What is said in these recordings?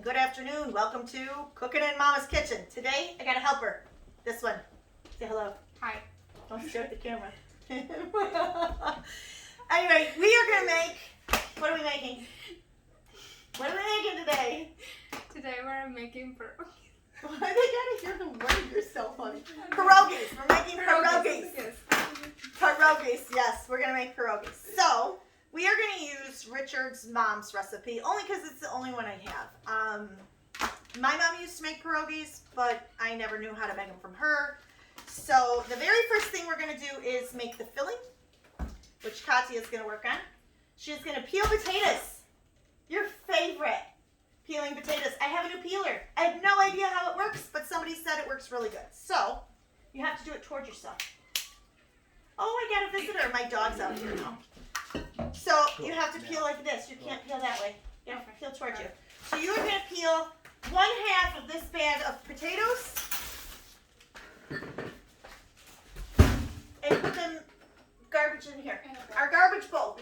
good afternoon. Welcome to Cooking in Mama's Kitchen. Today, I got a helper. This one. Say hello. Hi. Don't stare at the camera. Anyway, we are going to make, what are we making? What are we making today? Today we're making pierogi. Why they gotta hear the word? You're so funny. Pierogis. We're making pierogis. Yes. Pierogis, yes. We're going to make pierogis. So, we are going to use Richard's mom's recipe, only because it's the only one I have. My mom used to make pierogis, but I never knew how to make them from her. So, the very first thing we're going to do is make the filling, which Katya is going to work on. She's going to peel potatoes. Your favorite. Peeling potatoes. I have a new peeler. I have no idea how it works, but somebody said it works really good. So, you have to do it towards yourself. Oh, I got a visitor. My dog's out here now. So, you have to peel like this. You can't peel that way. You have to peel towards you. So, you are going to peel 1/2 of this bag of potatoes and put them garbage in here. Our garbage bowl.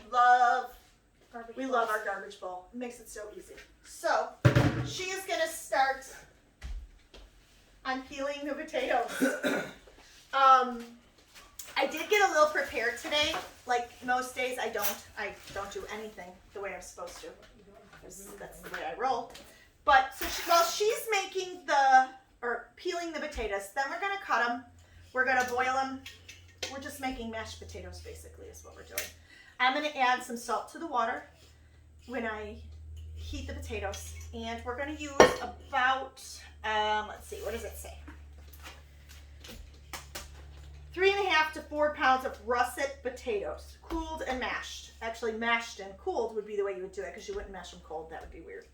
We love our garbage bowl. It makes it so easy. So, she is going to start on peeling the potatoes. I did get a little prepared today. Like most days, I don't do anything the way I'm supposed to. That's the way I roll. But so while she's peeling the potatoes, then we're going to cut them. We're going to boil them. We're just making mashed potatoes, basically, is what we're doing. I'm going to add some salt to the water when I heat the potatoes. And we're going to use about, let's see, what does it say? 3.5 to 4 pounds of russet potatoes, cooled and mashed. Actually, mashed and cooled would be the way you would do it because you wouldn't mash them cold. That would be weird.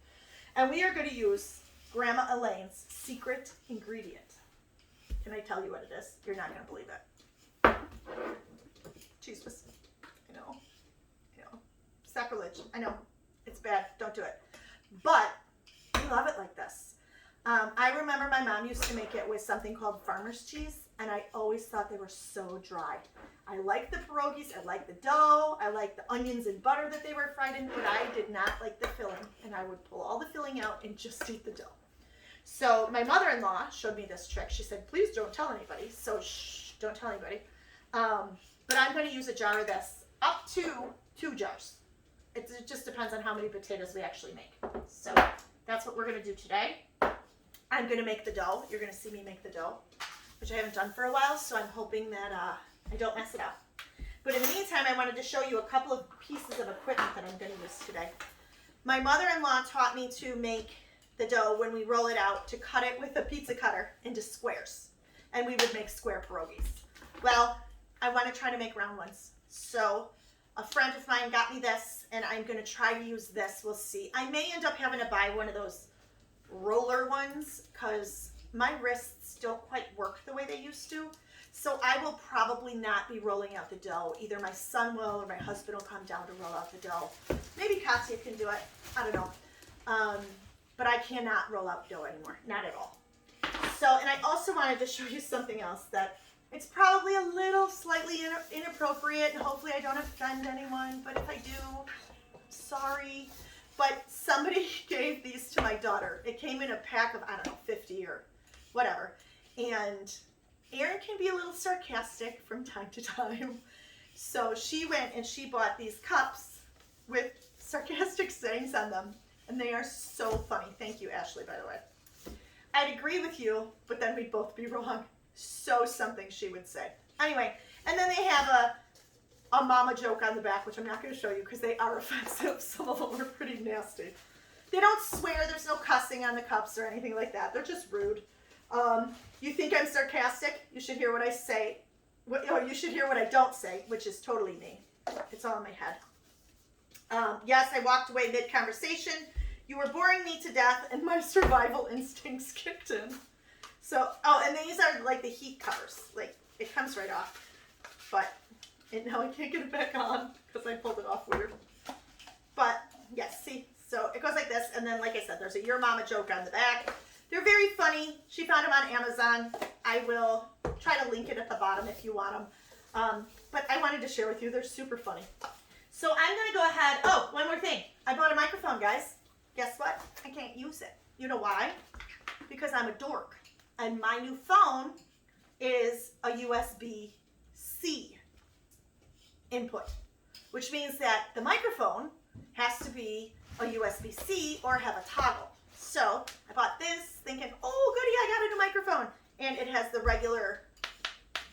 And we are going to use Grandma Elaine's secret ingredient. Can I tell you what it is? You're not going to believe it. Cheese whisk. I know. Sacrilege. I know. It's bad. Don't do it. But I love it like this. I remember my mom used to make it with something called farmer's cheese, and I always thought they were so dry. I like the pierogies. I like the dough. I like the onions and butter that they were fried in, but I did not like the filling, and I would pull all the filling out and just eat the dough. So my mother-in-law showed me this trick. She said, please don't tell anybody. So shh, don't tell anybody. But I'm going to use a jar of this, up to 2 jars. It just depends on how many potatoes we actually make. So that's what we're going to do today. I'm going to make the dough. You're going to see me make the dough, which I haven't done for a while, so I'm hoping that I don't mess it up. But in the meantime, I wanted to show you a couple of pieces of equipment that I'm going to use today. My mother-in-law taught me to make the dough when we roll it out, to cut it with a pizza cutter into squares. And we would make square pierogies. Well, I want to try to make round ones. So a friend of mine got me this, and I'm going to try to use this. We'll see. I may end up having to buy one of those roller ones because my wrists don't quite work the way they used to. So I will probably not be rolling out the dough. Either my son will or my husband will come down to roll out the dough. Maybe Katya can do it. I don't know. But I cannot roll out dough anymore. Not at all. So, and I also wanted to show you something else that it's probably a little slightly inappropriate, and hopefully I don't offend anyone, but if I do, sorry. But somebody gave these to my daughter. It came in a pack of, I don't know, 50 or whatever. And Erin can be a little sarcastic from time to time. So she went and she bought these cups with sarcastic sayings on them. And they are so funny. Thank you, Ashley, by the way. I'd agree with you, but then we'd both be wrong. So something she would say. Anyway, and then they have a mama joke on the back, which I'm not going to show you because they are offensive. Some of them are pretty nasty. They don't swear. There's no cussing on the cups or anything like that. They're just rude. You think I'm sarcastic? You should hear what I say. You should hear what I don't say, which is totally me. It's all in my head. Yes, I walked away mid-conversation. You were boring me to death, and my survival instincts kicked in. So, and these are like the heat covers. Like, it comes right off. But now I can't get it back on because I pulled it off weird. But, yes, see? So, it goes like this, and then, like I said, there's a Your Mama joke on the back. They're very funny. She found them on Amazon. I will try to link it at the bottom if you want them. But I wanted to share with you. They're super funny. So I'm going to go ahead. Oh, one more thing. I bought a microphone, guys. Guess what? I can't use it. You know why? Because I'm a dork. And my new phone is a USB-C input, which means that the microphone has to be a USB-C or have a toggle. So I bought this thinking, oh goody, I got a new microphone. And it has the regular,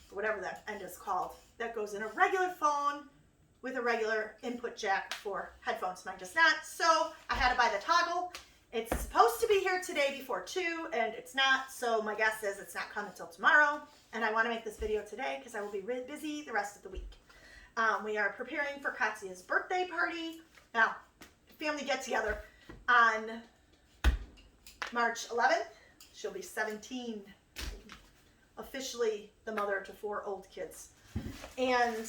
whatever that end is called, that goes in a regular phone with a regular input jack for headphones. Mine does not. So I had to buy the toggle. It's supposed to be here today before 2 and it's not. So my guess is it's not coming until tomorrow. And I want to make this video today because I will be really busy the rest of the week. We are preparing for Katya's birthday party. Now, family get together on March 11th. She'll be 17. Officially the mother to 4 old kids. And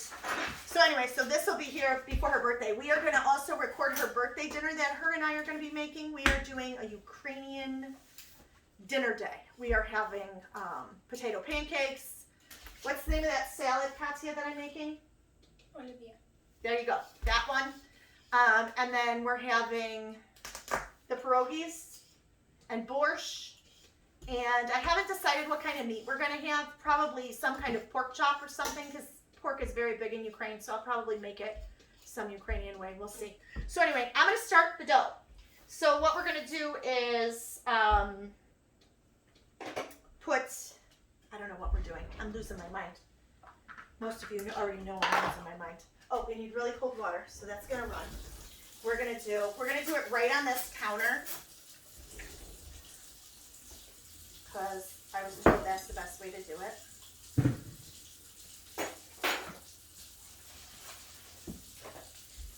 so anyway, so this will be here before her birthday. We are going to also record her birthday dinner that her and I are going to be making. We are doing a Ukrainian dinner day. We are having potato pancakes. What's the name of that salad, Katya, that I'm making? Olivia. There you go. That one. And then we're having the pierogies and borscht. And I haven't decided what kind of meat we're going to have. Probably some kind of pork chop or something because pork is very big in Ukraine. So I'll probably make it some Ukrainian way. We'll see. So anyway, I'm going to start the dough. So what we're going to do is put, I don't know what we're doing. I'm losing my mind. Most of you already know I'm losing my mind. Oh, we need really cold water. So that's going to run. We're going to do it right on this counter. Because I was told that's the best way to do it.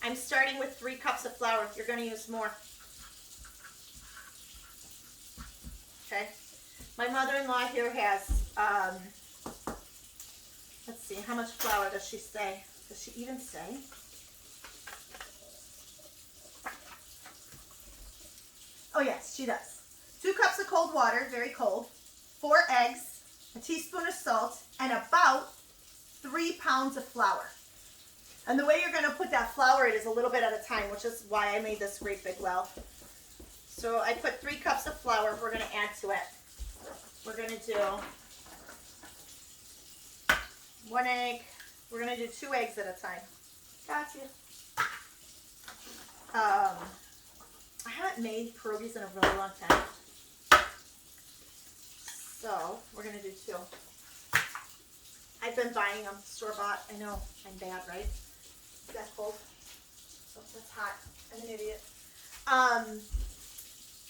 I'm starting with 3 cups of flour. You're going to use more. Okay. My mother-in-law here has, let's see, how much flour does she say? Does she even say? Oh yes, she does. 2 cups of cold water, very cold, 4 eggs, a teaspoon of salt, and about 3 pounds of flour. And the way you're going to put that flour in is a little bit at a time, which is why I made this great big well. So I put 3 cups of flour. We're going to add to it. We're going to do 1 egg. We're going to do 2 eggs at a time. Gotcha. I haven't made pierogies in a really long time. So, we're going to do 2. I've been buying them store-bought. I know, I'm bad, right? That's cold. Oh, that's hot. I'm an idiot.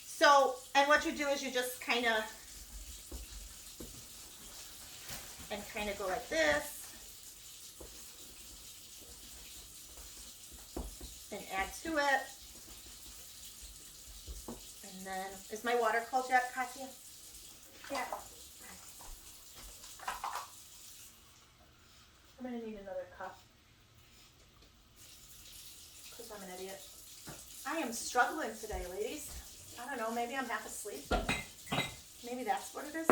So, and what you do is you just kind of go like this. And add to it. And then, is my water cold yet, Katya? Yeah. I'm going to need another cup. Because I'm an idiot. I am struggling today, ladies. I don't know, maybe I'm half asleep. Maybe that's what it is.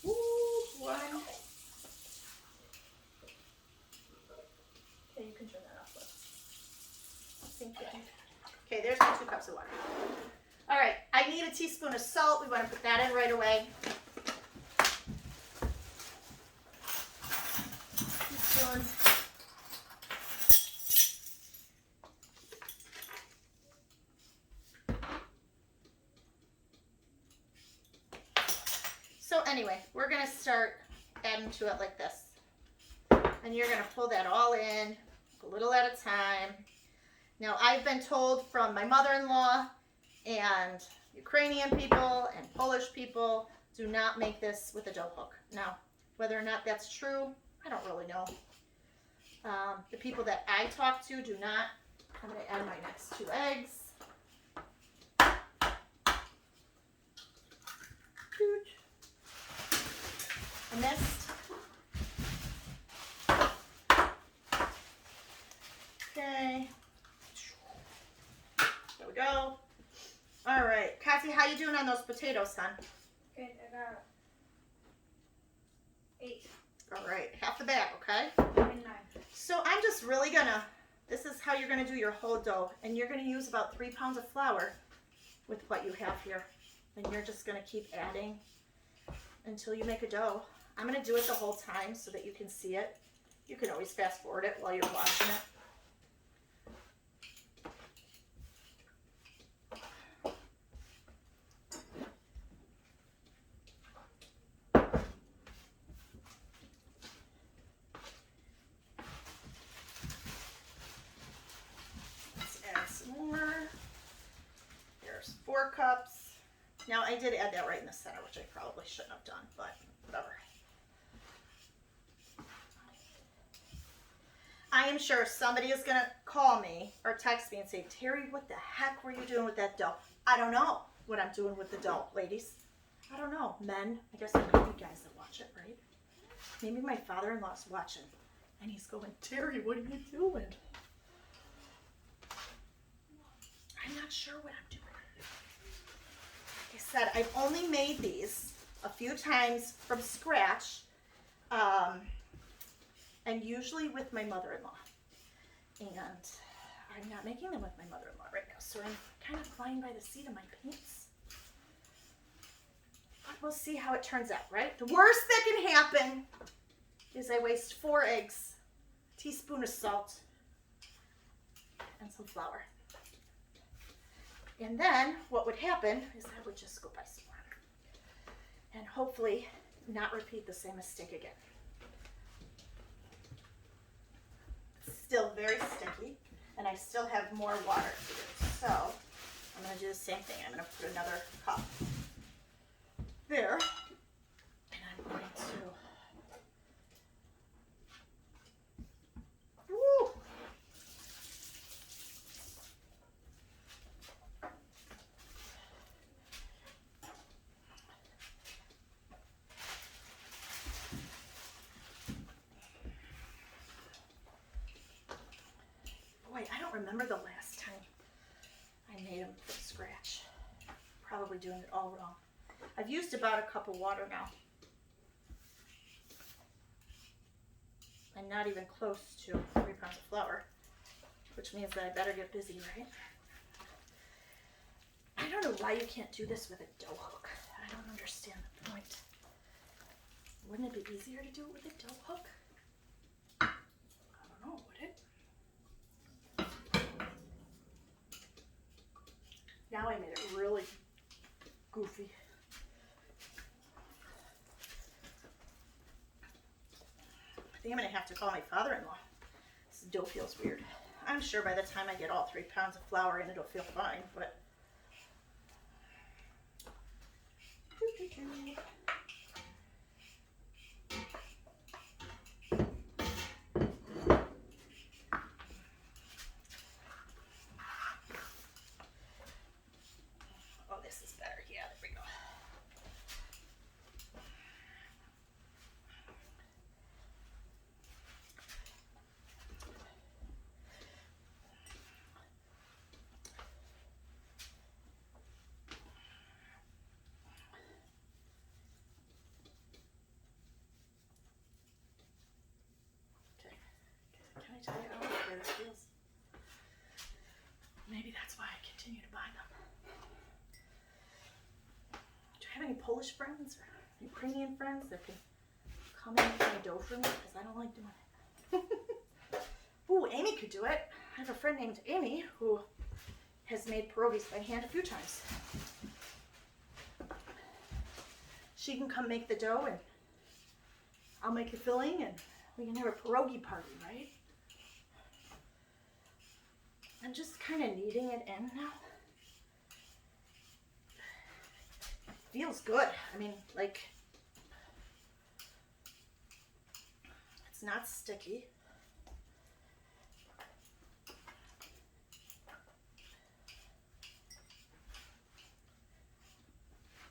Ooh, 1. Okay, you can turn that off. Thank you. Okay, there's my 2 cups of water. All right, I need a teaspoon of salt. We want to put that in right away. Teaspoon. So anyway, we're going to start adding to it like this. And you're going to pull that all in a little at a time. Now, I've been told from my mother-in-law and Ukrainian people and Polish people, do not make this with a dough hook. Now, whether or not that's true, I don't really know. The people that I talk to do not. I'm going to add my next 2 eggs. I missed. Okay. There we go. All right. Kathy, how you doing on those potatoes, hon? Good, I got 8. All right. Half the bag, okay? 9. So I'm just really gonna, This is how you're going to do your whole dough. And you're going to use about 3 pounds of flour with what you have here. And you're just going to keep adding until you make a dough. I'm going to do it the whole time so that you can see it. You can always fast forward it while you're watching it. Let's add some more. There's 4 cups. Now I did add that right in the center, which I probably shouldn't have done, but whatever. I am sure somebody is going to call me or text me and say, Terry, what the heck were you doing with that dough? I don't know what I'm doing with the dough, ladies. I don't know. Men, I guess there might be guys that watch it, right? Maybe my father-in-law's watching and he's going, Terry, what are you doing? I'm not sure what I'm doing. Like I said, I've only made these a few times from scratch. And usually with my mother-in-law. And I'm not making them with my mother-in-law right now, so I'm kind of flying by the seat of my pants. But we'll see how it turns out, right? The worst that can happen is I waste 4 eggs, a teaspoon of salt, and some flour. And then what would happen is I would just go buy some water. And hopefully not repeat the same mistake again. Still very sticky, and I still have more water to do. So I'm going to do the same thing. I'm going to put another cup there, and I'm going to, woo! Boy, I don't remember the last time I made them from scratch. Probably doing it all wrong. I've used about a cup of water now. And not even close to 3 pounds of flour, which means that I better get busy, right? I don't know why you can't do this with a dough hook. I don't understand the point. Wouldn't it be easier to do it with a dough hook? I don't know, would it? Now I made it really goofy. I think I'm going to have to call my father-in-law. This dough feels weird. I'm sure by the time I get all 3 pounds of flour in, it'll feel fine, but... Oh, this is better. Yeah, there we go. Okay. Can I tell you how much better this feels? Maybe that's why I continue to buy them. Do you have any Polish friends or Ukrainian friends that can come and make my dough for me? Because I don't like doing it. Ooh, Amy could do it. I have a friend named Amy who has made pierogies by hand a few times. She can come make the dough and I'll make the filling and we can have a pierogi party, right? I'm just kind of kneading it in now. It feels good. I mean, like, it's not sticky.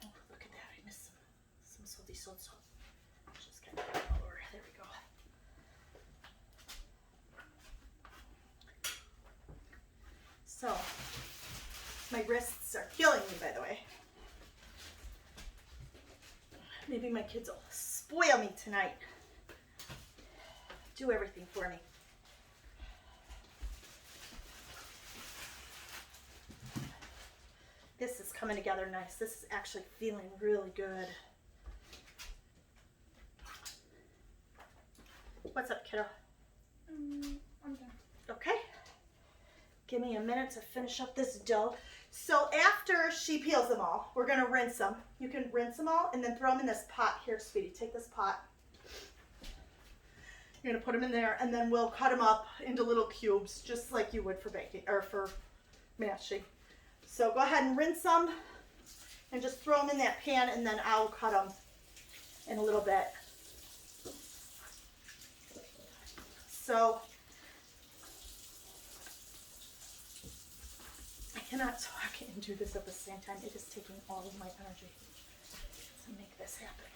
Oh, look at that. I missed some salty salt. Just kind of put it all over. There we go. So, my wrists are killing me, by the way. Maybe my kids will spoil me tonight. Do everything for me. coming together nice. This is actually feeling really good. What's up, kiddo? I'm done. Okay. Give me a minute to finish up this dough. So after she peels them all, we're gonna rinse them. You can rinse them all and then throw them in this pot. Here, sweetie, take this pot. You're gonna put them in there and then we'll cut them up into little cubes, just like you would for baking or for mashing. So go ahead and rinse them and just throw them in that pan and then I'll cut them in a little bit. So I cannot talk and do this at the same time. It is taking all of my energy to make this happen.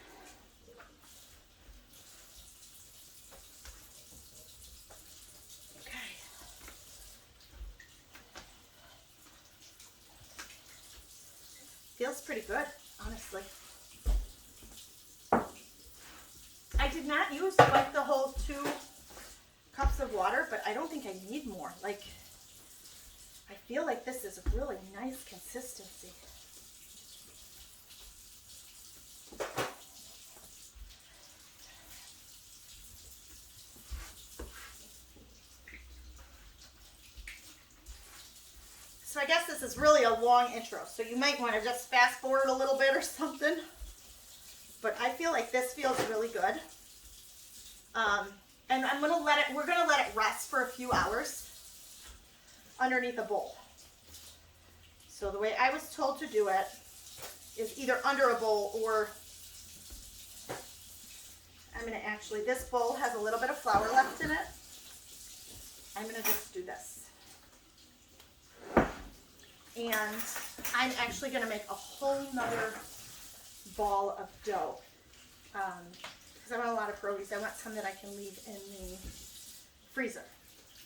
Okay. Feels pretty good, honestly. I did not use like the whole 2 cups of water, but I don't think I need more. Like, I feel like this is a really nice consistency. So I guess this is really a long intro, so you might want to just fast forward a little bit or something. But I feel like this feels really good. And we're gonna let it rest for a few hours underneath a bowl. So the way I was told to do it is either under a bowl or I'm gonna actually, this bowl has a little bit of flour left in it. I'm gonna just do this. And I'm actually gonna make a whole nother ball of dough. Because I want a lot of pierogies. I want some that I can leave in the freezer.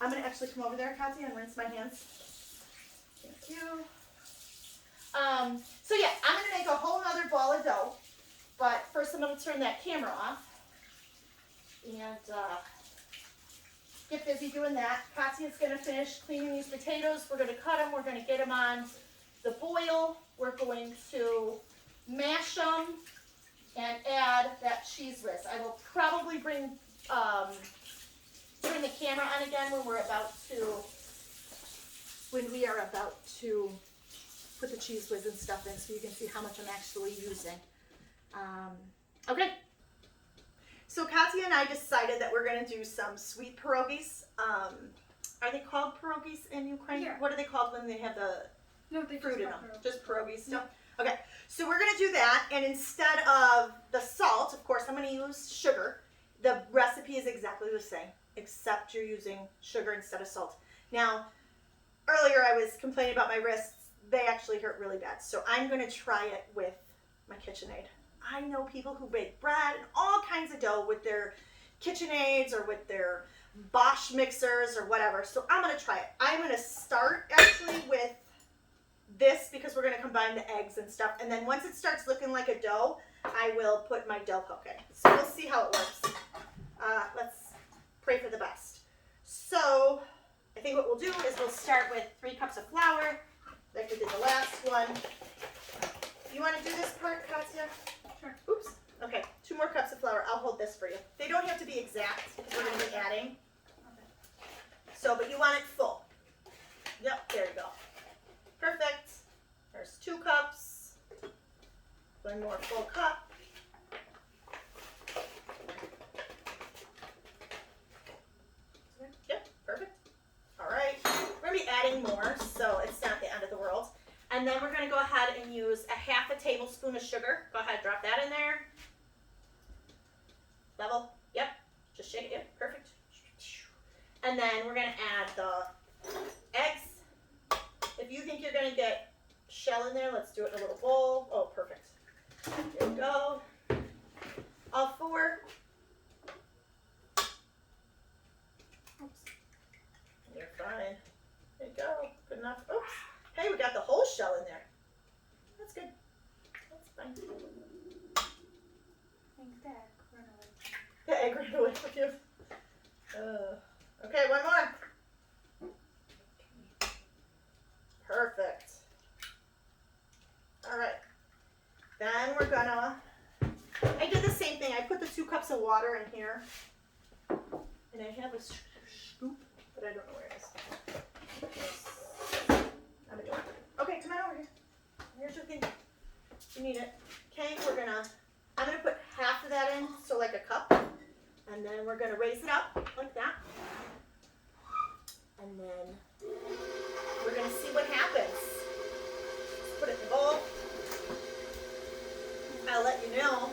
I'm going to actually come over there, Katia, and rinse my hands. Thank you. So yeah, I'm going to make a whole nother ball of dough. But first I'm going to turn that camera off. And get busy doing that. Katia's going to finish cleaning these potatoes. We're going to cut them. We're going to get them on the boil. We're going to mash them and add that cheese whiz. I will probably bring the camera on again when we are about to put the cheese whiz and stuff in, so you can see how much I'm actually using. Okay. So Katia and I decided that we're going to do some sweet pierogies. Are they called pierogies in Ukraine? Yeah. What are they called when they have the fruit in them? Pierogi. Just pierogies still? Yeah. Okay. So we're going to do that, and instead of the salt, of course, I'm going to use sugar. The recipe is exactly the same, except you're using sugar instead of salt. Now, earlier I was complaining about my wrists. They actually hurt really bad. So I'm going to try it with my KitchenAid. I know people who bake bread and all kinds of dough with their KitchenAids or with their Bosch mixers or whatever. So I'm going to try it. I'm going to start actually with this because we're going to combine the eggs and stuff. And then once it starts looking like a dough, I will put my dough poke in. So we'll see how it works. Let's pray for the best. So I think what we'll do is we'll start with 3 cups of flour, like we did the last one. You want to do this part, Katia? Sure. Oops. Okay, 2 more cups of flour. I'll hold this for you. They don't have to be exact because we're going to be adding. Okay. So, but you want it full. Yep, there you go. Perfect. There's 2 cups. 1 more full cup. Yep, perfect. All right. We're going to be adding more, so it's not the end of the world. And then we're going to go ahead and use a 1/2 tablespoon of sugar. Go ahead, drop that in there. Level. Yep. Just shake it. Yep, perfect. And then we're going to add the eggs. If you think you're going to get shell in there, let's do it in a little bowl. Oh, perfect. There we go. All 4. Oops. You're fine. There you go. Good enough. Oops. Hey, we got the whole shell in there. That's good. That's fine. I think that ran away. The egg ran away with you. Okay, 1 more. Perfect. water in here. And I have a scoop, but I don't know where it is. I'm a dork. Okay, come on over here. Here's your thing. You need it. Okay, I'm gonna put half of that in, so like a cup. And then we're gonna raise it up like that. And then we're gonna see what happens. Let's put it in the bowl. I'll let you know.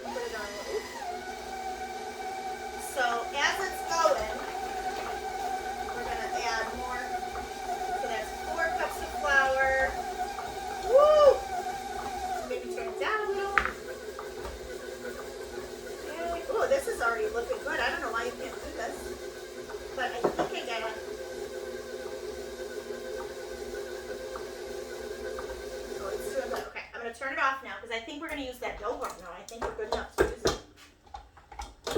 Put it on. So as it's going, we're gonna add more. So that's 4 cups of flour. Woo! Maybe turn it down a little. Okay. Oh, this is already looking good. I don't know why you can't do this, but I think I got it. Oh, it's doing good. Okay, I'm gonna turn it off now because I think we're gonna use that dough hook now. I think we're good enough to use it.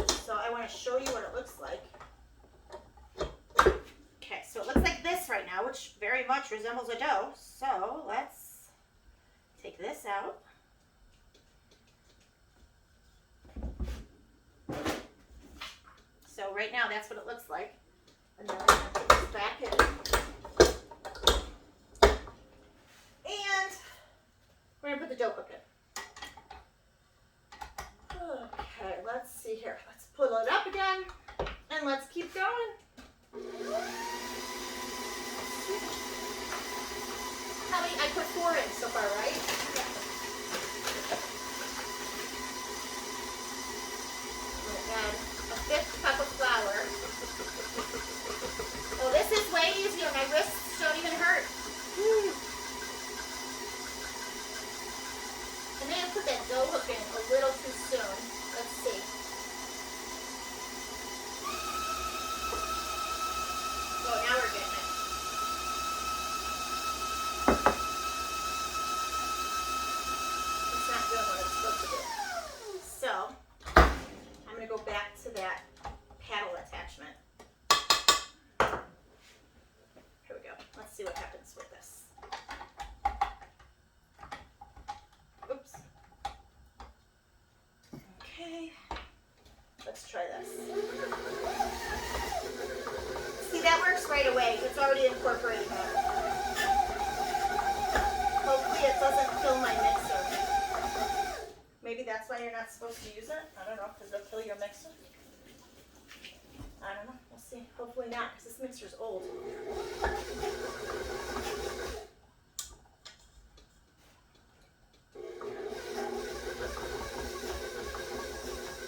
So I want to show you what it looks like. Okay, so it looks like this right now, which very much resembles a dough. So let's take this out. So right now that's what it looks like. And then I'm going to put this back in. And we're going to put the dough hook in. Okay, let's see here. Let's pull it up again. And let's keep going. How many? I put 4 in so far, right? Yeah. I'm going to add a 5th cup of flour. Oh, this is way easier. My wrists don't even hurt. Woo. I may have put that dough hook in a little too soon. Let's see. Oh, now we're getting it. It's not doing what it's supposed to do. So, I'm going to go back to that paddle attachment. Here we go. Let's see what happens with this. Oops. Okay. Let's try this. See, that works right away. It's already incorporated that. Hopefully it doesn't kill my mixer. Maybe that's why you're not supposed to use it. I don't know, because it'll kill your mixer. I don't know. We'll see. Hopefully not, because this mixer's old.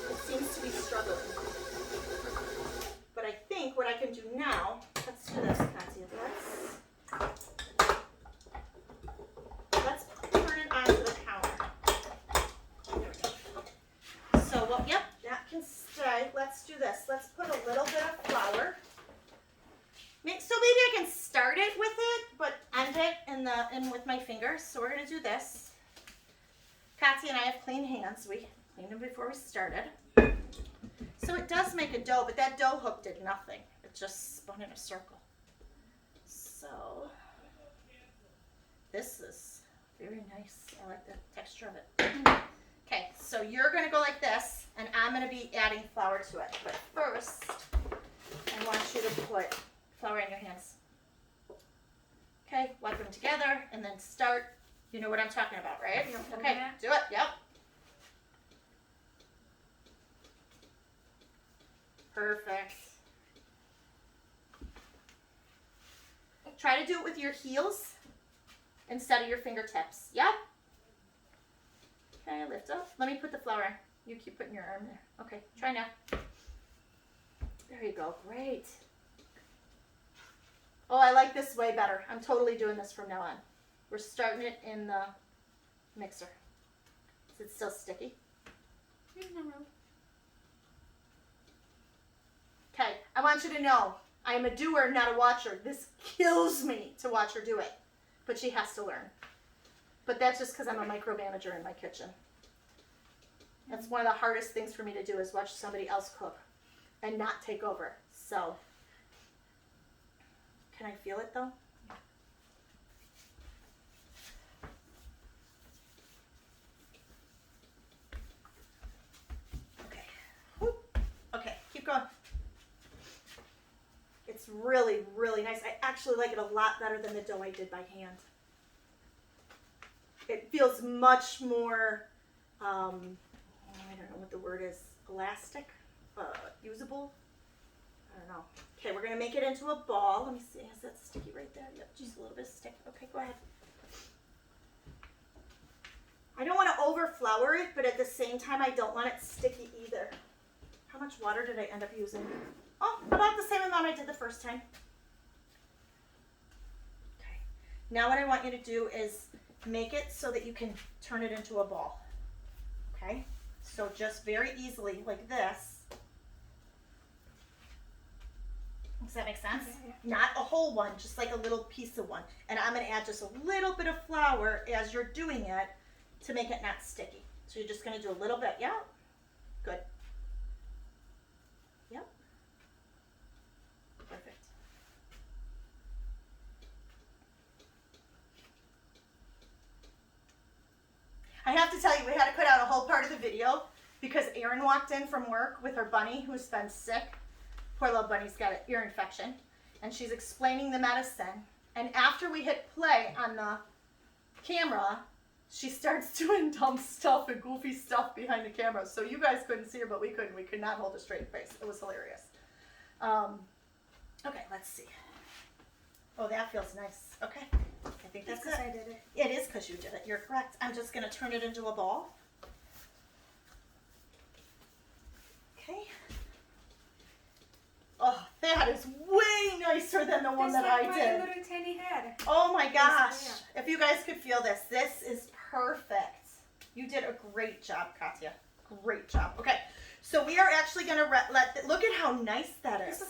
It seems to be struggling. But I think what I can do now, let's do this, Katya. Let's turn it onto the counter. There we go. So, well, yep, that can stay. Let's do this. Let's put a little bit of flour. So maybe I can start it with it, but end it in with my fingers. So we're gonna do this. Katya and I have clean hands. We cleaned them before we started. So it does make a dough, but that dough hook did nothing. It just spun in a circle. So this is very nice. I like the texture of it. Okay, so you're gonna go like this, and I'm gonna be adding flour to it. But first, I want you to put flour in your hands. Okay, wipe them together, and then start. You know what I'm talking about, right? Okay, do it. Yep. Perfect. Try to do it with your heels instead of your fingertips. Yep. Okay, lift up. Let me put the flour in. You keep putting your arm there. Okay, try now. There you go. Great. Oh, I like this way better. I'm totally doing this from now on. We're starting it in the mixer. Is it still sticky? Okay, I want you to know, I am a doer, not a watcher. This kills me to watch her do it, but she has to learn. But that's just because I'm a micromanager in my kitchen. That's one of the hardest things for me to do is watch somebody else cook and not take over. So, can I feel it though? It's really, really nice. I actually like it a lot better than the dough I did by hand. It feels much more, I don't know what the word is, elastic, usable. I don't know. Okay, we're going to make it into a ball. Let me see. Is that sticky right there? Yep, just a little bit of stick. Okay, go ahead. I don't want to over-flour it, but at the same time, I don't want it sticky either. How much water did I end up using? Oh, about the same amount I did the first time. Okay. Now what I want you to do is make it so that you can turn it into a ball. Okay? So just very easily, like this. Does that make sense? Okay, Not a whole one, just like a little piece of one. And I'm going to add just a little bit of flour as you're doing it to make it not sticky. So you're just going to do a little bit. Yeah? Good. Yep. Perfect. I have to tell you, we had to cut out a whole part of the video because Erin walked in from work with her bunny who's been sick. Poor little bunny's got an ear infection. And she's explaining the medicine. And after we hit play on the camera, she starts doing dumb stuff and goofy stuff behind the camera. So you guys couldn't see her, but we couldn't. We could not hold a straight face. It was hilarious. Okay, let's see. Oh, that feels nice. Okay, I think that's it. I did it. It is because you did it. You're correct. I'm just going to turn it into a ball. Okay. Oh, that is way nicer than the one that I did. My little tiny head. Oh my gosh. If you guys could feel this, this is perfect. You did a great job, Katya. Great job. Okay, so we are actually going to look at how nice that is.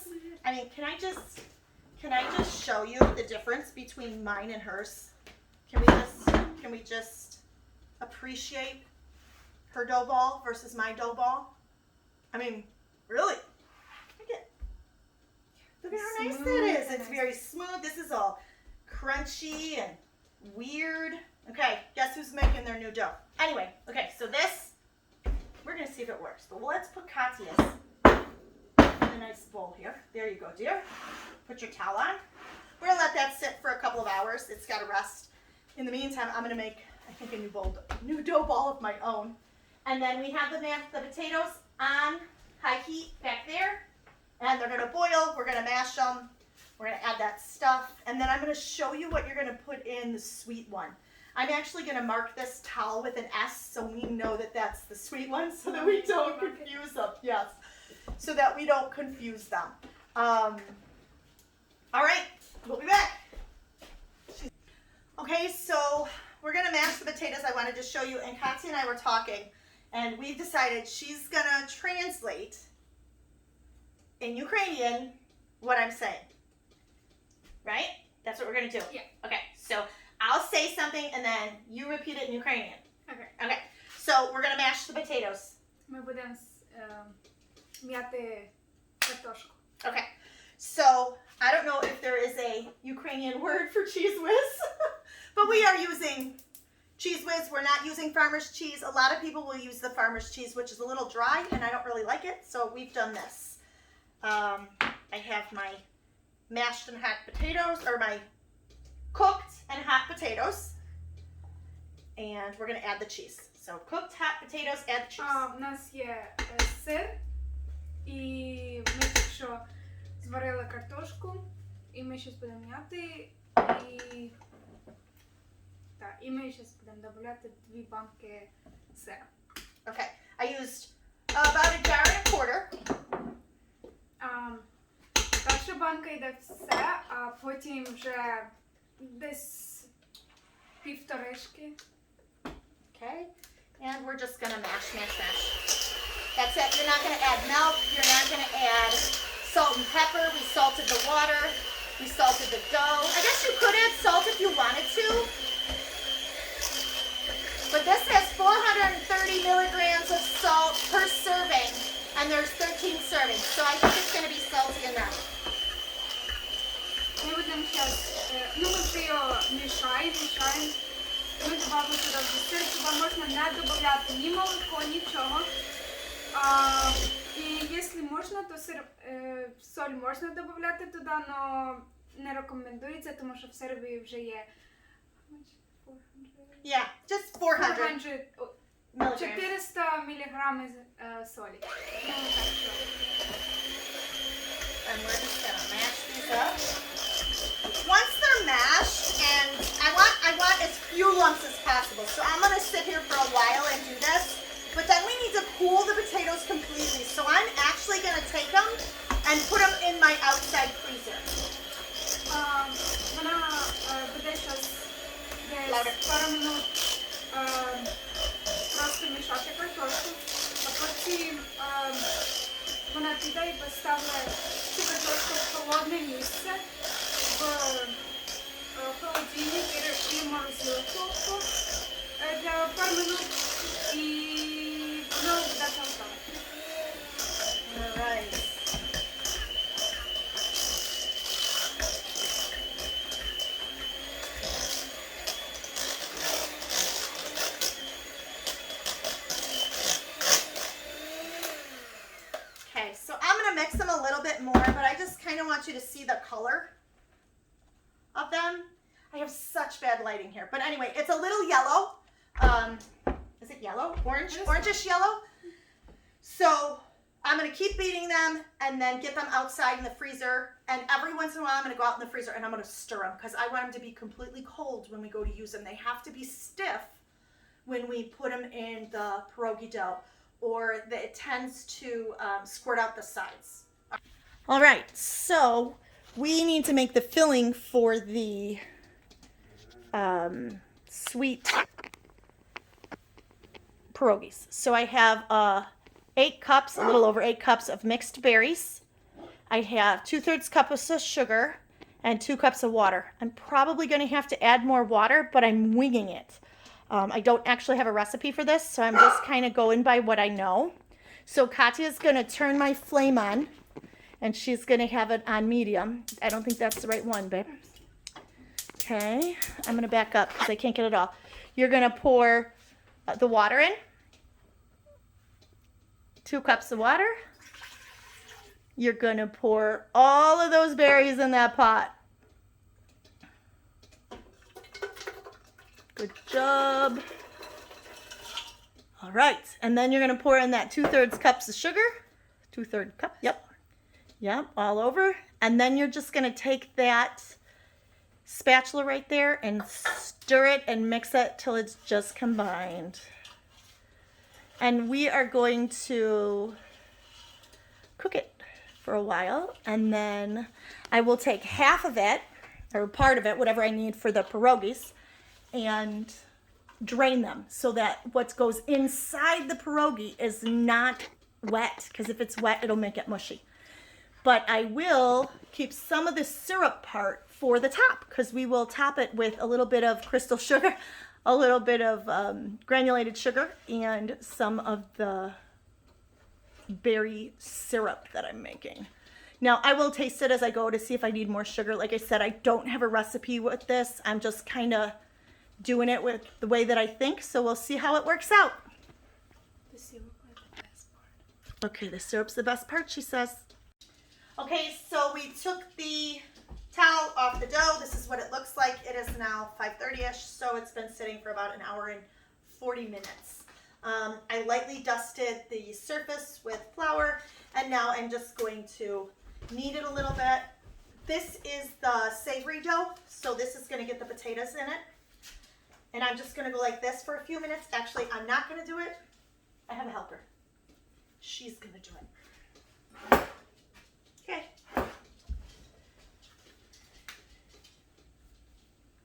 I mean, can I just show you the difference between mine and hers? Can we just appreciate her dough ball versus my dough ball? I mean, really? Look at how nice that is. It's very smooth. This is all crunchy and weird. Okay, guess who's making their new dough? Anyway, okay, so this, we're going to see if it works. But let's put Katya's in a nice bowl here. There you go, dear. Put your towel on. We're going to let that sit for a couple of hours. It's got to rest. In the meantime, I'm going to make, I think, a new dough ball of my own. And then we have the potatoes on high heat back there. And they're going to boil. We're going to mash them. We're going to add that stuff. And then I'm going to show you what you're going to put in the sweet one. I'm actually going to mark this towel with an S so we know that that's the sweet one so that we don't confuse them. Yes. So that we don't confuse them. All right. We'll be back. Okay, so we're going to mash the potatoes. I wanted to show you. And Katya and I were talking. And we've decided she's going to translate in Ukrainian what I'm saying. Right? That's what we're going to do. Yeah. Okay, so I'll say something and then you repeat it in Ukrainian. Okay. Okay, so we're going to mash the potatoes. Ми будемо м'яти картошку. Okay, so I don't know if there is a Ukrainian word for cheese whiz, but we are using cheese whiz. We're not using farmer's cheese. A lot of people will use the farmer's cheese, which is a little dry, and I don't really like it, so we've done this. I have my mashed and hot potatoes, or my cooked and hot potatoes, and we're going to add the cheese. So cooked hot potatoes, add the cheese. У нас є сир, і ми тільки що зварили картошку, і ми зараз будемо м'яти, і ми зараз будемо додавати 2 банки сира. Okay, I used about a jar and a quarter. Перша банка йде все, а потім вже десь півторишки. Okay, and we're just gonna mash, mash, mash. That's it. You're not gonna add milk. You're not gonna add salt and pepper. We salted the water. We salted the dough. I guess you could add salt if you wanted to. But this has 430 milligrams of salt per serving, and there's 13 servings. So I think it's gonna be salty enough. Ми будемо зараз, ми вже його мішаємо. Ми додаємо сюди вже сир, сюди можна не додати ні молоко, нічого. І якщо можна, то соль можна додати туди, але не рекомендується, тому що в Сербії вже є Yeah, just 400 milligrams. 400 міліграмів солі. Ну, так що. And we're just gonna mash these up. Once they're mashed, and I want as few lumps as possible. So I'm gonna sit here for a while and do this. But then we need to cool the potatoes completely. So I'm actually gonna take them and put them in my outside freezer. Вона буде зараз Louder. десь пару минут просто мішати картошку, а потім вона піде і поставить цю картошку в холодне місце, в холодильник і морозилку для пару минут, і воно буде готове. Alright. Okay, so I'm going to mix them a little bit more, but I just kind of want you to see the color of them. I have such bad lighting here. But anyway, it's a little yellow. Is it yellow? Orange? Orangish yellow. So I'm going to keep beating them and then get them outside in the freezer. And every once in a while, I'm going to go out in the freezer and I'm going to stir them because I want them to be completely cold when we go to use them. They have to be stiff when we put them in the pierogi dough, or it tends to squirt out the sides. All right, so we need to make the filling for the sweet pierogies. So I have 8 cups, a little over 8 cups of mixed berries. I have 2/3 cup of sugar and 2 cups of water. I'm probably going to have to add more water, but I'm winging it. I don't actually have a recipe for this, so I'm just kind of going by what I know. So Katya's going to turn my flame on, and she's going to have it on medium. I don't think that's the right one, babe. Okay, I'm going to back up because I can't get it all. You're going to pour the water in. 2 cups of water. You're going to pour all of those berries in that pot. Good job. All right, and then you're going to pour in that 2/3 cups of sugar. 2/3 cup, yep. Yep, all over. And then you're just going to take that spatula right there and stir it and mix it till it's just combined. And we are going to cook it for a while, and then I will take half of it, or part of it, whatever I need for the pierogies, and drain them so that what goes inside the pierogi is not wet, because if it's wet, it'll make it mushy. But I will keep some of the syrup part for the top, because we will top it with a little bit of crystal sugar, a little bit of granulated sugar, and some of the berry syrup that I'm making. Now, I will taste it as I go to see if I need more sugar. Like I said, I don't have a recipe with this. I'm just kind of doing it with the way that I think, so we'll see how it works out. The syrup is the best part. Okay, the syrup's the best part, she says. Okay, so we took the towel off the dough. This is what it looks like. It is now 5:30ish, so it's been sitting for about an hour and 40 minutes. I lightly dusted the surface with flour, and now I'm just going to knead it a little bit. This is the savory dough, so this is going to get the potatoes in it. And I'm just going to go like this for a few minutes. Actually, I'm not going to do it. I have a helper. She's going to do it. Okay.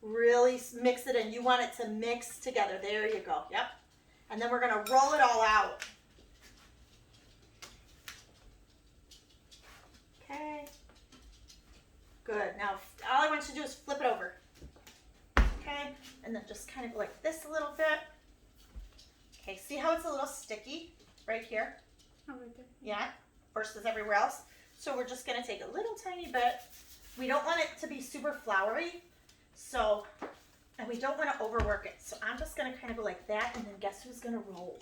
Really mix it in. You want it to mix together. There you go. Yep. And then we're going to roll it all out. Okay. Good. Now, all I want you to do is flip it over. Okay. And then just kind of go like this a little bit. Okay. See how it's a little sticky right here? Oh, right there. Yeah. Versus everywhere else. So we're just going to take a little tiny bit. We don't want it to be super floury. So, and we don't want to overwork it. So I'm just going to kind of go like that, and then guess who's going to roll?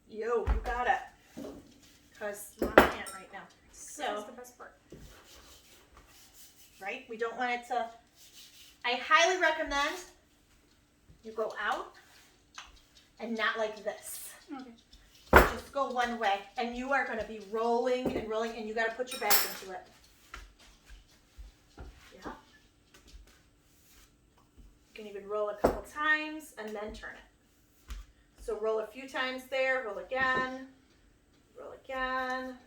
You got it. because Mom can't right now. This So, is the best part. right, we don't want it to, I highly recommend you go out and not like this. Okay. Just go one way, and you are going to be rolling and rolling, and you got to put your back into it. Yeah. You can even roll a couple times and then turn it. So roll a few times there, roll again, roll again.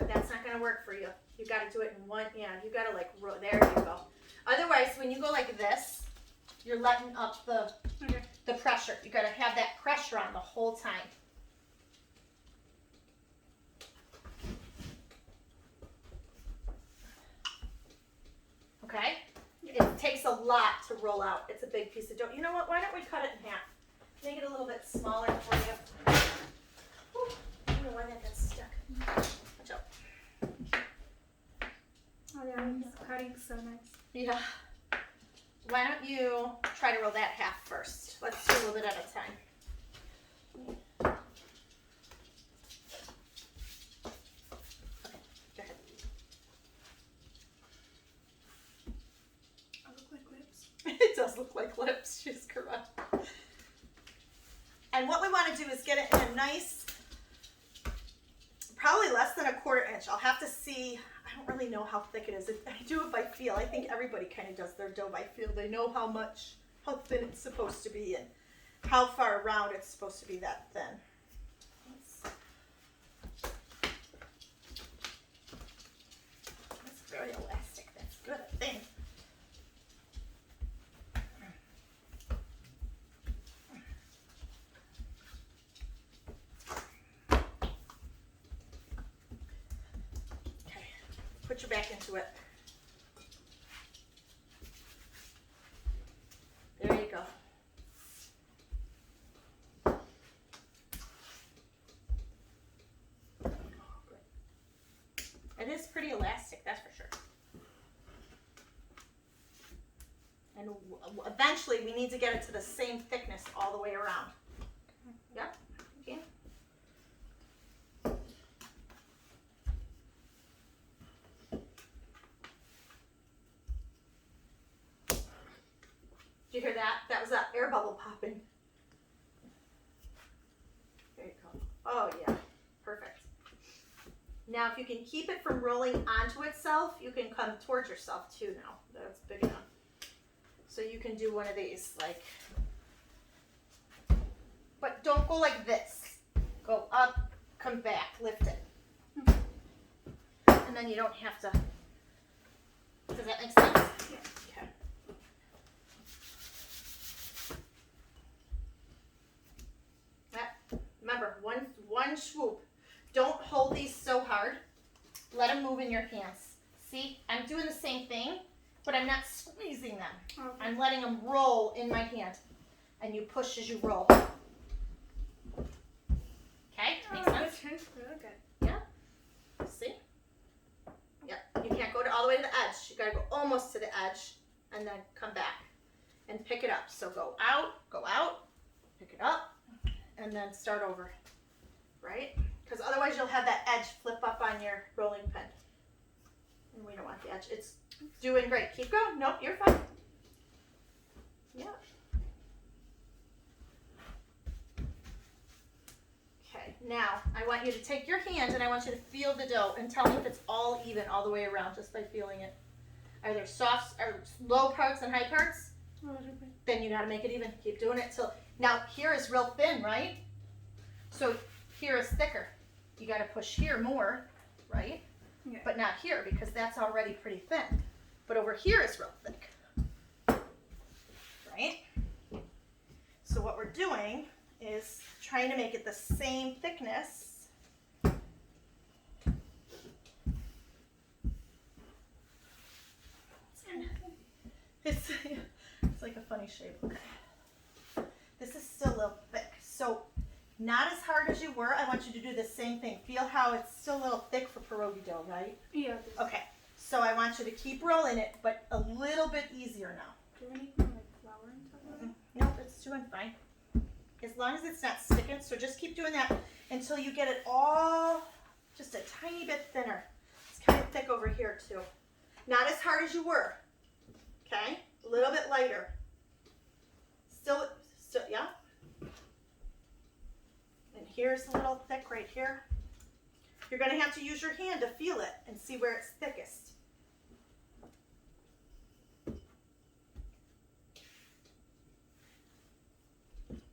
That's not going to work for you. You got to do it in one, yeah, you got to like, there you go. Otherwise, when you go like this, you're letting up the pressure. You got to have that pressure on the whole time. Okay? It takes a lot to roll out. It's a big piece of dough. You know what? Why don't we cut it in half? Make it a little bit smaller for you. Whew. I don't know why that got stuck. Watch out. Oh yeah, it's cutting so nice. Yeah. Why don't you try to roll that half first? Let's do a little bit at a time. Okay, go ahead. I look like lips. It does look like lips, she's correct. And what we want to do is get it in a nice, probably less than a 1/4 inch. I'll have to see. I don't really know how thick it is. I do it by feel. I think everybody kind of does their dough by feel. They know how thin it's supposed to be and how far around it's supposed to be that thin. That's very elastic. That's good, I think. Put your back into it. There you go. Oh, good. It is pretty elastic, that's for sure. And eventually we need to get it to the same thickness all the way around. Yep, you can. Did you hear that? That was that air bubble popping. There you go. Oh yeah, perfect. Now if you can keep it from rolling onto itself, you can come towards yourself too now. That's big enough. So you can do one of these, like, but don't go like this. Go up, come back, lift it. And then you don't have to, does that make sense? Yeah. Okay. Remember, one swoop. Don't hold these so hard. Let them move in your hands. See, I'm doing the same thing, but I'm not squeezing them. Okay. I'm letting them roll in my hand, and you push as you roll. Okay, makes sense? That tastes really good. Yeah. See? Yeah. You can't go all the way to the edge. You gotta go almost to the edge, and then come back and pick it up. So go out, pick it up, and then start over, right? Because otherwise you'll have that edge flip up on your rolling pin. And we don't want the edge. It's doing great. Keep going. Nope, you're fine. Yeah. Okay, now I want you to take your hand and I want you to feel the dough and tell me if it's all even all the way around just by feeling it. Are there soft or low parts and high parts? Then you gotta make it even. Keep doing it till, now here is real thin, right? So here is thicker. You gotta push here more, right? Yeah. But not here because that's already pretty thin. But over here is real thick, right? So what we're doing is trying to make it the same thickness. It's like a funny shape. Okay. This is still a little thick. So not as hard as you were. I want you to do the same thing. Feel how it's still a little thick for pierogi dough, right? Yeah. Okay. So I want you to keep rolling it, but a little bit easier now. Do we need more like flour on top of it? Nope, it's doing fine. as long as it's not sticking. So just keep doing that until you get it all just a tiny bit thinner. It's kind of thick over here too. Not as hard as you were. Okay? A little bit lighter. Still, yeah. And here's a little thick right here. You're going to have to use your hand to feel it and see where it's thickest.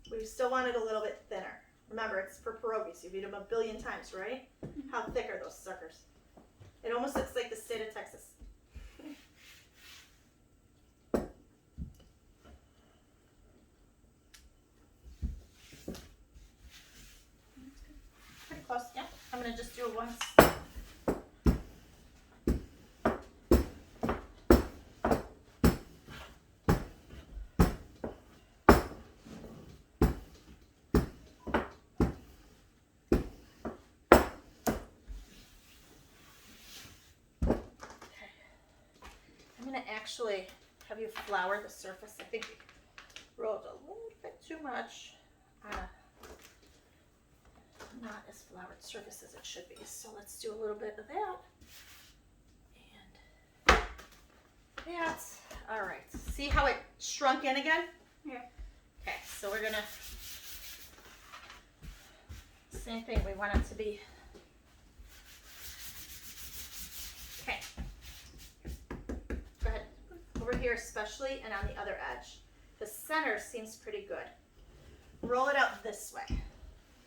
We still want it a little bit thinner. Remember, it's for pierogies. You've eaten them a billion times, right? How thick are those suckers? It almost looks like the state of Texas. Pretty close, yeah. I'm going to just do it once. Actually have you flour the surface. I think you rolled a little bit too much on a not as floured surface as it should be. So let's do a little bit of that. And that's all right. See how it shrunk in again? Yeah. Okay, so we're gonna same thing. We want it to be okay. Over here especially, and on the other edge. The center seems pretty good. Roll it out this way.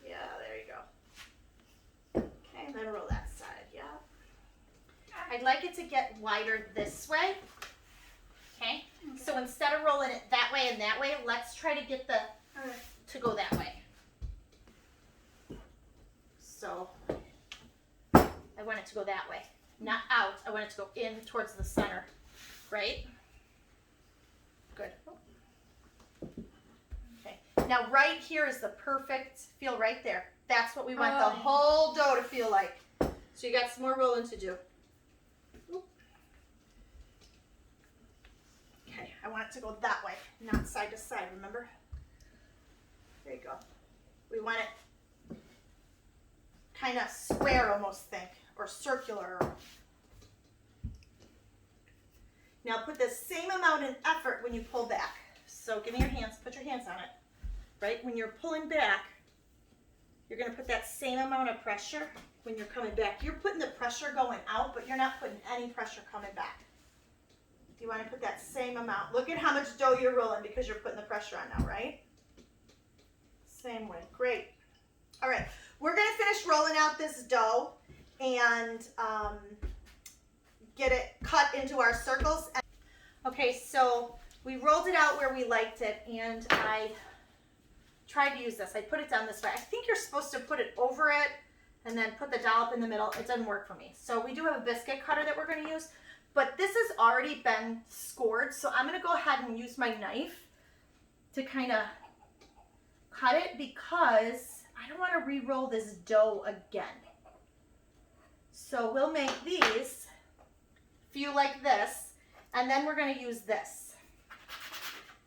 Yeah, there you go. Okay, and then roll that side, yeah. I'd like it to get wider this way. Okay? So instead of rolling it that way and that way, let's try to get to go that way. So I want it to go that way. Not out. I want it to go in towards the center. Right? Good. Okay. Now right here is the perfect feel right there. That's what we want the whole dough to feel like. So you got some more rolling to do. Okay, I want it to go that way, not side to side, remember? There you go. We want it kind of square almost, think, or circular. Now put the same amount of effort when you pull back. So give me your hands, put your hands on it. Right? When you're pulling back, you're going to put that same amount of pressure when you're coming back. You're putting the pressure going out, but you're not putting any pressure coming back. You want to put that same amount. Look at how much dough you're rolling because you're putting the pressure on now, right? Same way. Great. All right. We're going to finish rolling out this dough and get it cut into our circles. Okay, so we rolled it out where we liked it, and I tried to use this. I put it down this way. I think you're supposed to put it over it and then put the dollop in the middle. It doesn't work for me. So we do have a biscuit cutter that we're going to use, but this has already been scored, so I'm going to go ahead and use my knife to kind of cut it because I don't want to re-roll this dough again. So we'll make these feel like this, and then we're going to use this.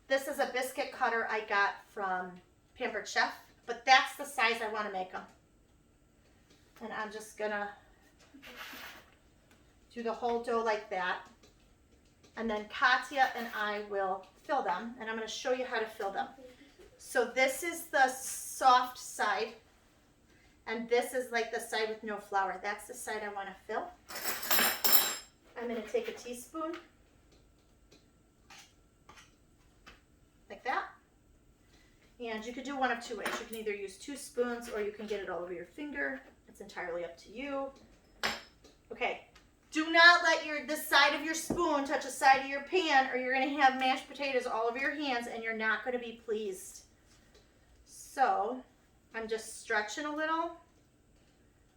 This is a biscuit cutter I got from Pampered Chef, but that's the size I want to make them. And I'm just going to do the whole dough like that. And then Katya and I will fill them, and I'm going to show you how to fill them. So this is the soft side, and this is like the side with no flour. That's the side I want to fill. I'm going to take a teaspoon, like that. And you could do one of two ways. You can either use 2 spoons or you can get it all over your finger. It's entirely up to you. Okay, do not let the side of your spoon touch the side of your pan, or you're going to have mashed potatoes all over your hands and you're not going to be pleased. So I'm just stretching a little,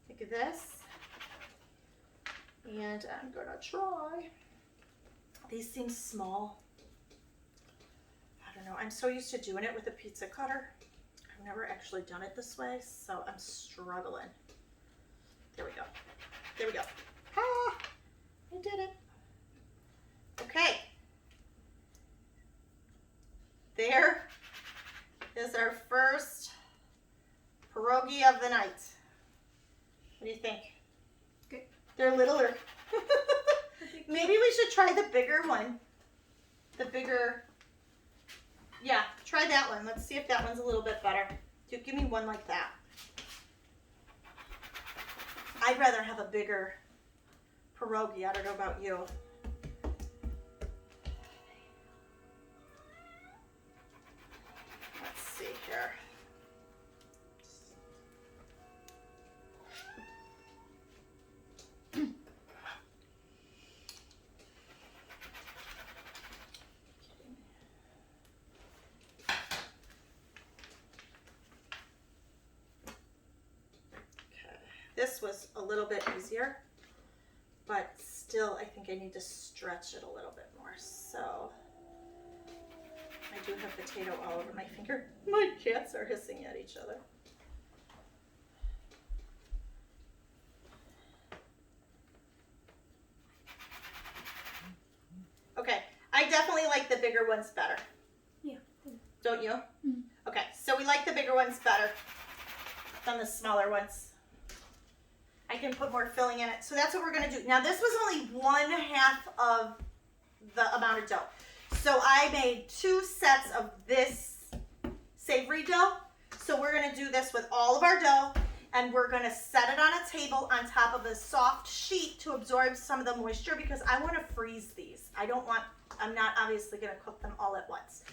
like this. And I'm going to try. These seem small. I don't know. I'm so used to doing it with a pizza cutter. I've never actually done it this way, so I'm struggling. There we go. There we go. Ah, I did it. Okay. There is our first do you think? Good. They're littler. Maybe we should try the bigger one. The bigger, yeah, try that one. Let's see if that one's a little bit better. Dude, give me one like that. I'd rather have a bigger pierogi. I don't know about you. Let's see here. This was a little bit easier, but still I think I need to stretch it a little bit more. So I do have potato all over my finger. My cats are hissing at each other. Okay, I definitely like the bigger ones better. Yeah. Don't you? Mm. Okay, so we like the bigger ones better than the smaller ones. I can put more filling in it. So that's what we're gonna do. Now this was only 1/2 of the amount of dough. So I made 2 sets of this savory dough. So we're gonna do this with all of our dough, and we're gonna set it on a table on top of a soft sheet to absorb some of the moisture, because I wanna freeze these. I'm not obviously gonna cook them all at once.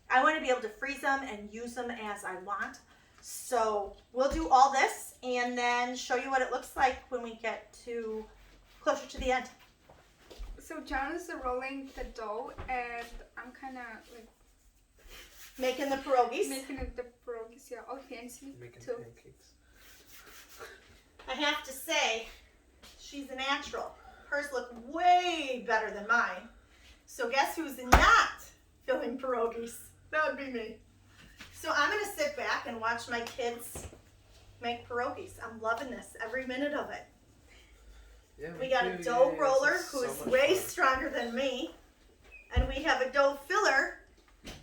I wanna be able to freeze them and use them as I want. So we'll do all this and then show you what it looks like when we get to closer to the end. So John is rolling the dough, and I'm kind of like Making the pierogies. making the pierogies, yeah, all fancy Making too. pancakes. I have to say, she's a natural. Hers look way better than mine. So guess who's not filling pierogies? That would be me. So I'm gonna sit back and watch my kids make pierogies. I'm loving this, every minute of it. Yeah, We me got a too. dough Yeah, roller this is who so is much way fun. stronger than me. And we have a dough filler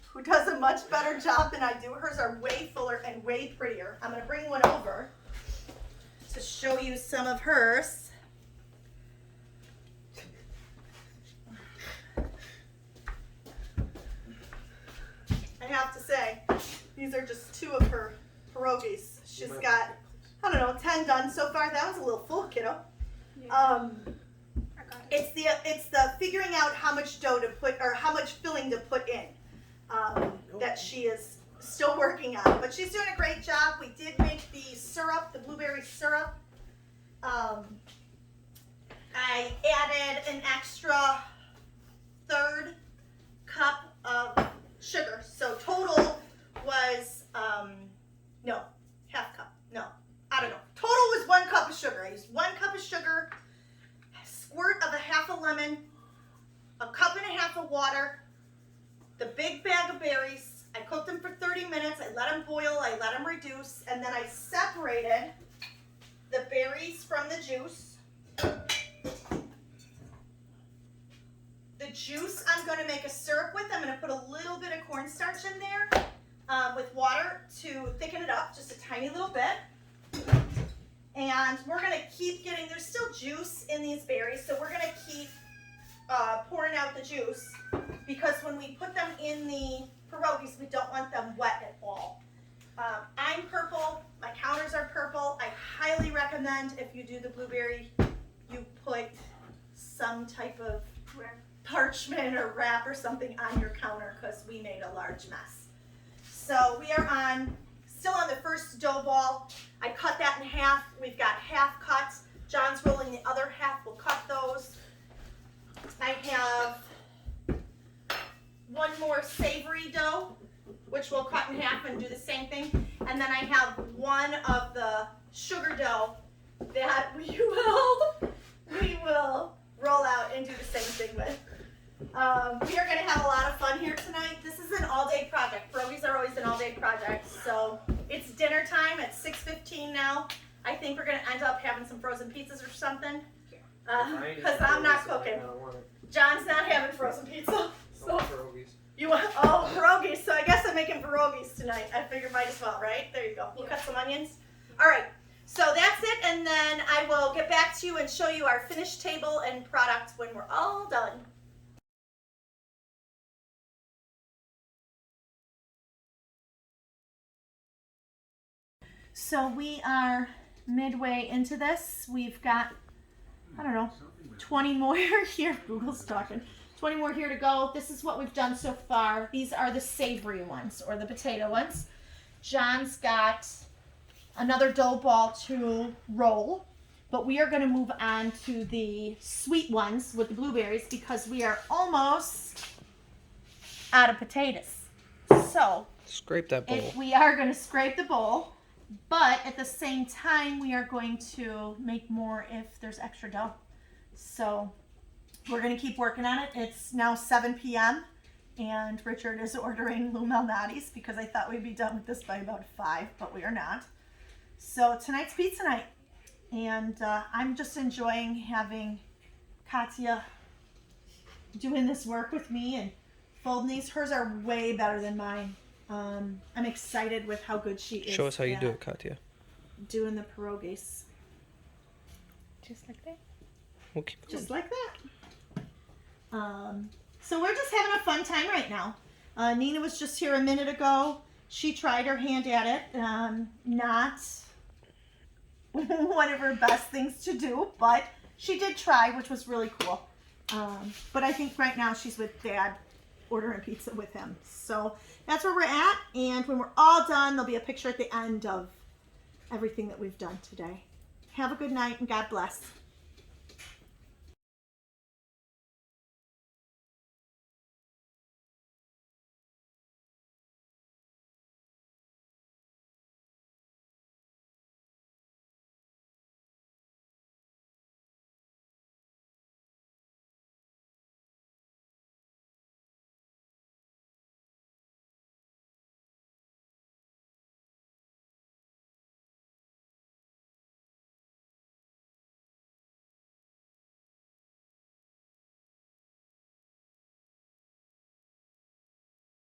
who does a much better job than I do. Hers are way fuller and way prettier. I'm gonna bring one over to show you some of hers. I have to say, these are just 2 of her pierogies. She's got, I don't know, 10 done so far. That was a little full, kiddo. Yeah, I got it. It's the figuring out how much dough to put, or how much filling to put in, that she is still working on. But she's doing a great job. We did make the syrup, the blueberry syrup. I added an extra 1/3 cup of sugar. So total was, no, 1/2 cup. No, I don't know. Total was 1 cup of sugar. I used 1 cup of sugar, a squirt of a 1/2 lemon, 1.5 cups of water, the big bag of berries. I cooked them for 30 minutes. I let them boil. I let them reduce. And then I separated the berries from the juice. The juice I'm going to make a syrup with. I'm going to put a little bit of cornstarch in there with water to thicken it up just a tiny little bit. And we're going to keep getting, there's still juice in these berries, so we're going to keep pouring out the juice, because when we put them in the pierogies, we don't want them wet at all. I'm purple, my counters are purple. I highly recommend, if you do the blueberry, you put some type of parchment or wrap or something on your counter, because we made a large mess. So we are still on the first dough ball. I cut that in half. We've got half cuts. John's rolling the other half. We'll cut those. I have 1 more savory dough, which we'll cut in half and do the same thing. And then I have 1 of the sugar dough that we will roll out and do the same thing with. We are going to have a lot of fun here tonight. This is an all-day project. Pierogies are always an all-day project. So it's dinner time at 6:15 now. I think we're going to end up having some frozen pizzas or something, because I'm not cooking. John's not having frozen pizza. So you want pierogies? So I guess I'm making pierogies tonight. I figured might as well, right? There you go. We'll cut some onions. All right. So that's it, and then I I will get back to you and show you our finished table and product when we're all done. So we are midway into this. We've got, I don't know, 20 more here. Google's talking. 20 more here to go. This is what we've done so far. These are the savory ones, or the potato ones. John's got another dough ball to roll, but we are going to move on to the sweet ones with the blueberries because we are almost out of potatoes. So Scrape that bowl. we are going to scrape the bowl, but at the same time we are going to make more if there's extra dough. So we're going to keep working on it. It's now 7 p.m. and Richard is ordering Lou Malnati's because I thought we'd be done with this by about 5, but we are not. So tonight's pizza night, and I'm just enjoying having Katya doing this work with me and folding these. Hers are way better than mine. I'm excited with how good she is. Show us how you do it, Katya. Doing the pierogis. Just like that. We'll keep going. Just like that. So we're just having a fun time right now. Nina was just here a minute ago. She tried her hand at it. Not one of her best things to do, but she did try, which was really cool. But I think right now she's with Dad ordering pizza with him. So that's where we're at. And when we're all done, there'll be a picture at the end of everything that we've done today. Have a good night and God bless.